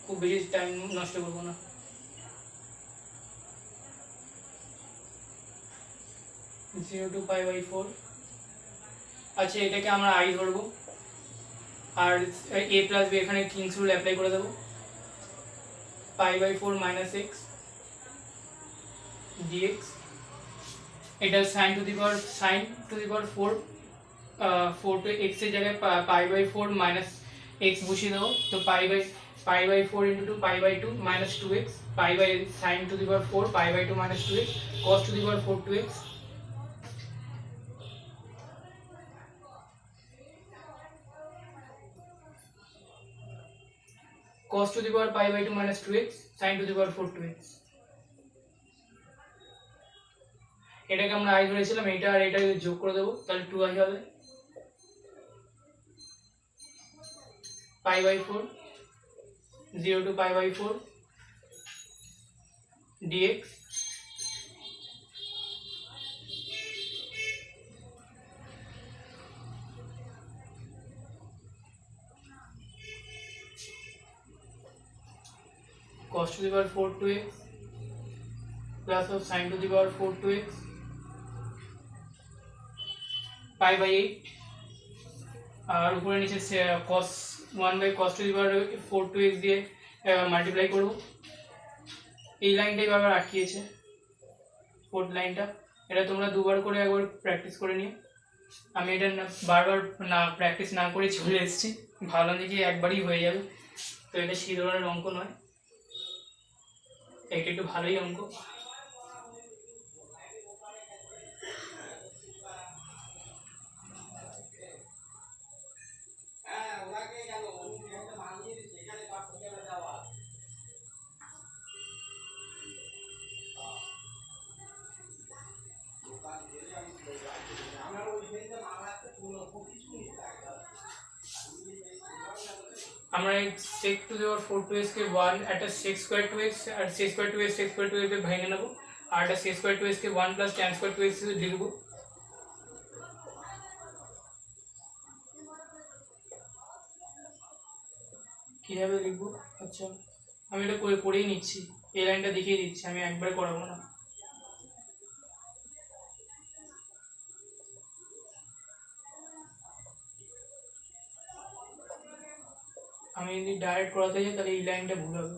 খুব বেশি টাইম নষ্ট করবো না। Zero two pi by four. আচ্ছা এটাকে আমরা আই ধরবো, আর এ প্লাস বি এখানে কিংস রুল অ্যাপ্লাই করে দেবো। Pi by four minus x dx, এটা sine to the power four, four two এক্সের জায়গায় pi by four minus x বসিয়ে দেবো। তো pi by four into two pi by two minus two x, pi by sine to the power four pi by two minus two x cos to the power four two x. cos to the power pi by 2 minus 2x sin to the power 4 2x। এটাকে আমরা i ধরেছিলাম, এটা আর এটা যোগ করে দেবো, তাহলে 2i হবে। pi by 4 0 to pi by 4 dx cos to the power 4 2x plus of sin to the power 4 2x pi by 8, আর উপরে নিচে cos 1 by cos to the power 4 2x দিয়ে মাল্টিপ্লাই করব। এই লাইনটাই বারবার আটকিয়েছে, ফোর্থ লাইনটা। এটা তোমরা দুবার করে একবার প্র্যাকটিস করে নিও। আমি এটা বারবার না প্র্যাকটিস না করে চলে এসেছি, ভাবলাম দেখি একবারই হয়ে যাবে। তো এটা সেই ধরনের অঙ্ক নয়, এটা একটু ভালোই অঙ্ক। আমরা sec to the power 4 2x কে 1 একটা sec square 2x আর sec square 2x sec square 2x এ ভেঙে নেব, আর একটা sec square 2x কে 1 plus tan square 2x এ লিখব। কিভাবে লিখব? আচ্ছা আমি এটা করেই নিচ্ছি, এই লাইনটা দেখিয়ে দিচ্ছি, আমি একবারে করাবো না। আমি যদি ডাইরেক্ট করাতে যাই তাহলে এই লাইনটা ভুল হবে।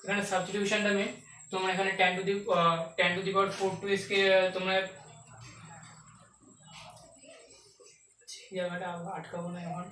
এখানে সাবস্টিটিউশনটা মেন। তোমরা এখানে tan two the power 4 2x কে তোমরা জায়গাটা আটকাবো না এখন।